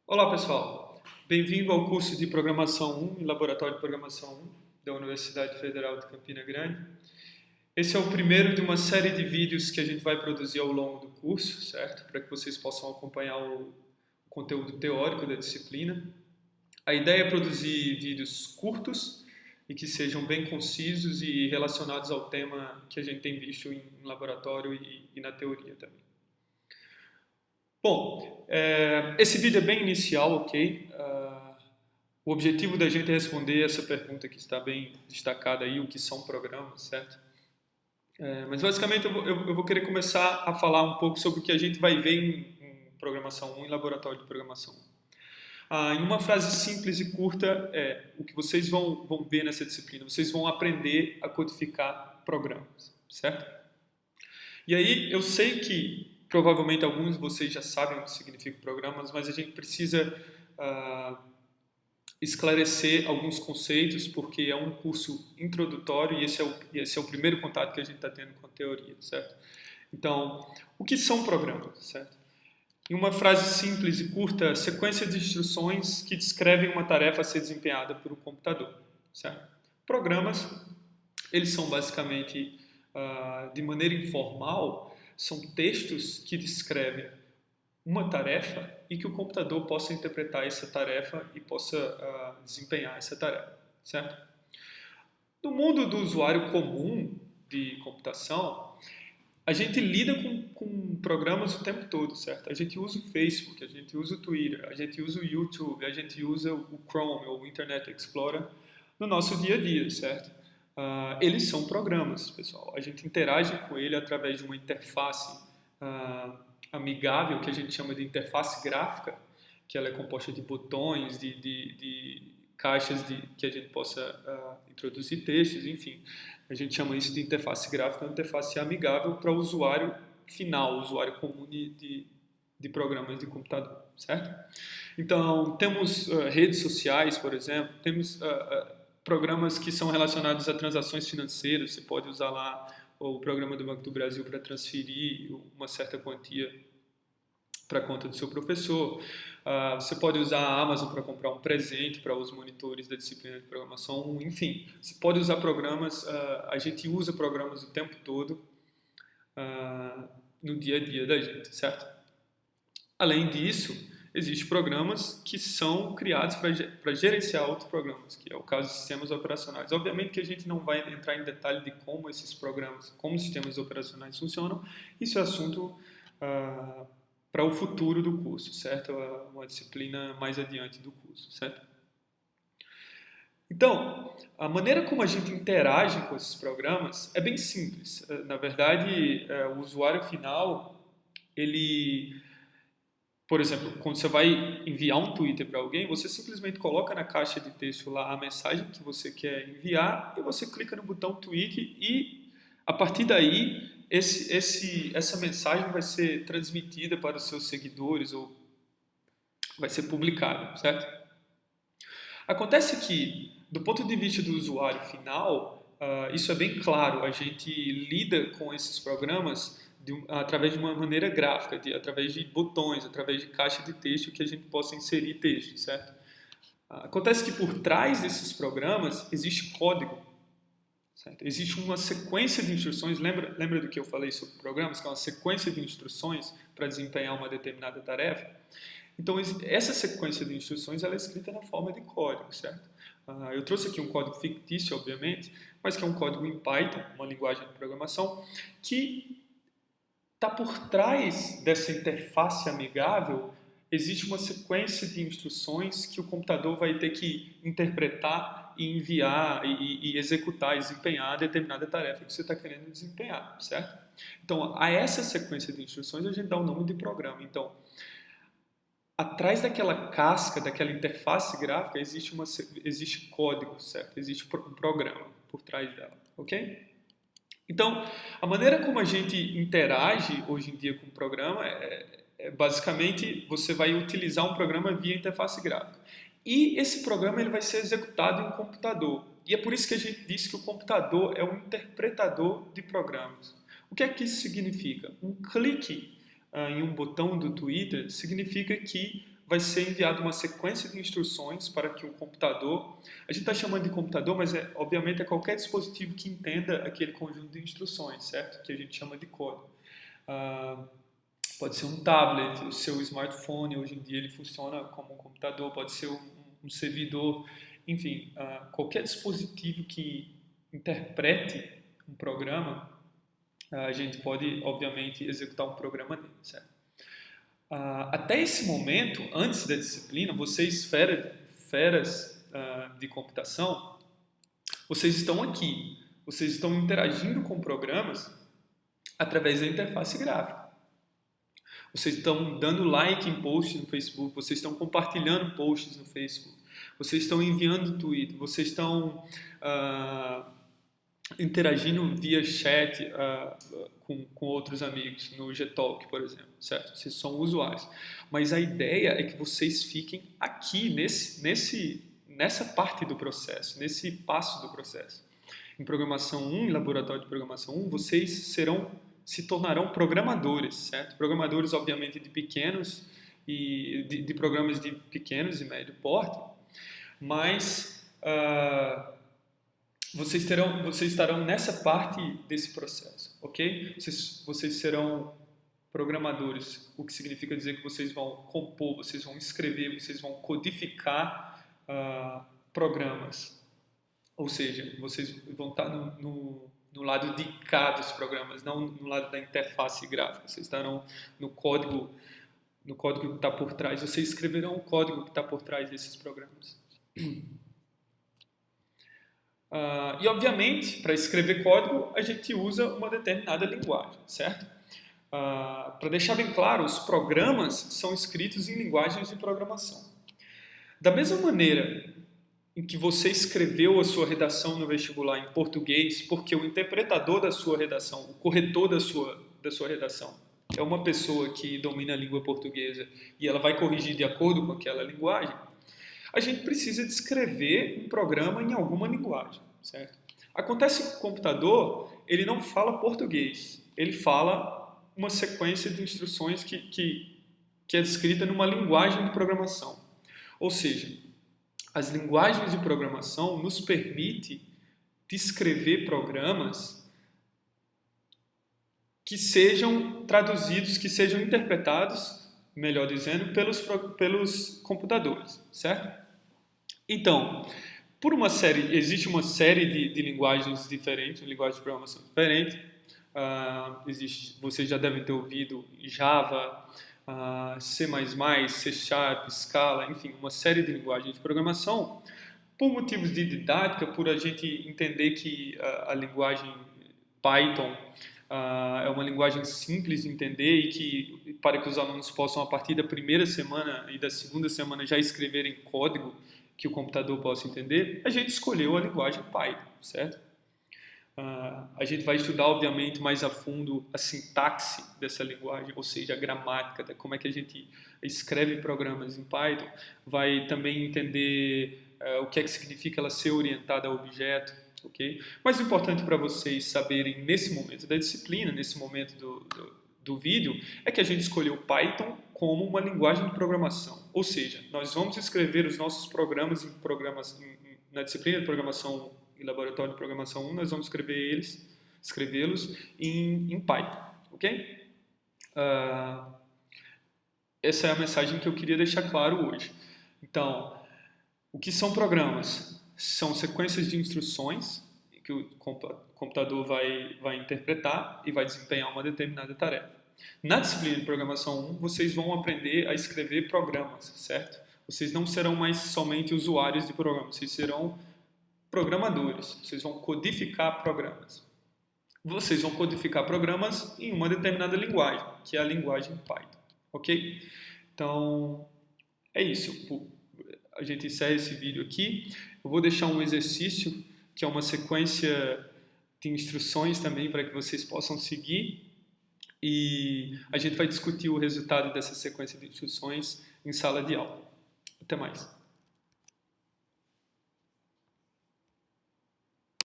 Olá pessoal, bem-vindo ao curso de Programação 1 e Laboratório de Programação 1 da Universidade Federal de Campina Grande. Esse é o primeiro de uma série de vídeos que a gente vai produzir ao longo do curso, certo? Para que vocês possam acompanhar o conteúdo teórico da disciplina. A ideia é produzir vídeos curtos e que sejam bem concisos e relacionados ao tema que a gente tem visto em laboratório e na teoria também. Bom, esse vídeo é bem inicial, ok? O objetivo da gente é responder essa pergunta que está bem destacada aí, o que são programas, certo? Mas basicamente eu vou querer começar a falar um pouco sobre o que a gente vai ver em Programação 1, em Laboratório de Programação 1. Em uma frase simples e curta, o que vocês vão ver nessa disciplina, vocês vão aprender a codificar programas, certo? E aí eu sei que provavelmente alguns de vocês já sabem o que significa programas, mas a gente precisa esclarecer alguns conceitos, porque é um curso introdutório e esse é o primeiro contato que a gente está tendo com a teoria, certo? Então, o que são programas, certo? Em uma frase simples e curta, sequência de instruções que descrevem uma tarefa a ser desempenhada por um computador, certo? Programas, eles são basicamente, de maneira informal, são textos que descrevem uma tarefa e que o computador possa interpretar essa tarefa e possa desempenhar essa tarefa, certo? No mundo do usuário comum de computação, a gente lida com programas o tempo todo, certo? A gente usa o Facebook, a gente usa o Twitter, a gente usa o YouTube, a gente usa o Chrome ou o Internet Explorer no nosso dia a dia, certo? Eles são programas, pessoal. A gente interage com ele através de uma interface amigável, que a gente chama de interface gráfica, que ela é composta de botões, de caixas que a gente possa introduzir textos, enfim. A gente chama isso de interface gráfica, uma interface amigável para o usuário final, o usuário comum de programas de computador, certo? Então, temos redes sociais, por exemplo, temos programas que são relacionados a transações financeiras, você pode usar lá o programa do Banco do Brasil para transferir uma certa quantia para a conta do seu professor. Você pode usar a Amazon para comprar um presente para os monitores da disciplina de programação. Enfim, você pode usar programas, a gente usa programas o tempo todo no dia a dia da gente, certo? Além disso, existem programas que são criados para gerenciar outros programas, que é o caso de sistemas operacionais. Obviamente que a gente não vai entrar em detalhe de como esses programas, como os sistemas operacionais funcionam, isso é assunto para o futuro do curso, certo? Uma disciplina mais adiante do curso, certo? Então, a maneira como a gente interage com esses programas é bem simples. Na verdade, o usuário final, ele... Por exemplo, quando você vai enviar um Twitter para alguém, você simplesmente coloca na caixa de texto lá a mensagem que você quer enviar e você clica no botão tweet e, a partir daí, essa mensagem vai ser transmitida para os seus seguidores ou vai ser publicada, certo? Acontece que, do ponto de vista do usuário final, isso é bem claro. A gente lida com esses programas através de uma maneira gráfica, através de botões, através de caixa de texto que a gente possa inserir texto, certo? Acontece que por trás desses programas existe código, certo? Existe uma sequência de instruções, lembra do que eu falei sobre programas, que é uma sequência de instruções para desempenhar uma determinada tarefa? Então, essa sequência de instruções ela é escrita na forma de código, certo? Eu trouxe aqui um código fictício, obviamente, mas que é um código em Python, uma linguagem de programação, que está por trás dessa interface amigável, existe uma sequência de instruções que o computador vai ter que interpretar e enviar e executar, desempenhar determinada tarefa que você está querendo desempenhar, certo? Então, a essa sequência de instruções a gente dá o nome de programa. Então, atrás daquela casca, daquela interface gráfica, existe código, certo? Existe um programa por trás dela, ok? Então, a maneira como a gente interage hoje em dia com o programa basicamente você vai utilizar um programa via interface gráfica. E esse programa ele vai ser executado em um computador. E é por isso que a gente diz que o computador é um interpretador de programas. O que é que isso significa? Um clique em um botão do Twitter significa que vai ser enviada uma sequência de instruções para que o computador, a gente está chamando de computador, mas obviamente é qualquer dispositivo que entenda aquele conjunto de instruções, certo? Que a gente chama de código. Pode ser um tablet, o seu smartphone, hoje em dia ele funciona como um computador, pode ser um servidor, enfim, qualquer dispositivo que interprete um programa, a gente pode, obviamente, executar um programa nele, certo? Até esse momento, antes da disciplina, vocês, feras de computação, vocês estão aqui, vocês estão interagindo com programas através da interface gráfica. Vocês estão dando like em posts no Facebook, vocês estão compartilhando posts no Facebook, vocês estão enviando tweet, vocês estão interagindo via chat com outros amigos, no Gtalk, por exemplo, certo? Vocês são usuários. Mas a ideia é que vocês fiquem aqui, nessa parte do processo, nesse passo do processo. Em Programação 1, em Laboratório de Programação 1, vocês se tornarão programadores, certo? Programadores, obviamente, de pequenos, e de programas de pequenos e médio porte, mas vocês estarão nessa parte desse processo, ok? Vocês serão programadores, o que significa dizer que vocês vão compor, vocês vão escrever, vocês vão codificar programas. Ou seja, vocês vão estar no lado de cá dos programas, não no lado da interface gráfica. Vocês estarão no código que está por trás. Vocês escreverão o código que está por trás desses programas. E, obviamente, para escrever código, a gente usa uma determinada linguagem, certo? Para deixar bem claro, os programas são escritos em linguagens de programação. Da mesma maneira em que você escreveu a sua redação no vestibular em português, porque o interpretador da sua redação, o corretor da sua redação, é uma pessoa que domina a língua portuguesa e ela vai corrigir de acordo com aquela linguagem, a gente precisa de escrever um programa em alguma linguagem, certo? Acontece que o computador, ele não fala português, ele fala uma sequência de instruções que é descrita numa linguagem de programação. Ou seja, as linguagens de programação nos permitem descrever programas que sejam traduzidos, que sejam interpretados, melhor dizendo, pelos computadores, certo? Então, existe uma série de linguagens diferentes, linguagens de programação diferentes. Vocês já devem ter ouvido Java, C++, C Sharp, Scala, enfim, uma série de linguagens de programação. Por motivos de didática, por a gente entender que a linguagem Python é uma linguagem simples de entender e que, para que os alunos possam, a partir da primeira semana e da segunda semana, já escreverem código que o computador possa entender, a gente escolheu a linguagem Python, certo? A gente vai estudar, obviamente, mais a fundo a sintaxe dessa linguagem, ou seja, a gramática, como é que a gente escreve programas em Python, vai também entender o que é que significa ela ser orientada a objeto, ok? Mas o importante para vocês saberem nesse momento da disciplina, nesse momento do vídeo, é que a gente escolheu Python como uma linguagem de programação, ou seja, nós vamos escrever os nossos programas na disciplina de programação e laboratório de programação 1, nós vamos escrevê-los em Python, ok? Essa é a mensagem que eu queria deixar claro hoje. Então, o que são programas? São sequências de instruções que o computador vai interpretar e vai desempenhar uma determinada tarefa. Na disciplina de programação 1, vocês vão aprender a escrever programas, certo? Vocês não serão mais somente usuários de programas, vocês serão programadores, vocês vão codificar programas. Vocês vão codificar programas em uma determinada linguagem, que é a linguagem Python, ok? Então, é isso. A gente encerra esse vídeo aqui. Eu vou deixar um exercício, que é uma sequência de instruções também para que vocês possam seguir. E a gente vai discutir o resultado dessa sequência de instruções em sala de aula. Até mais.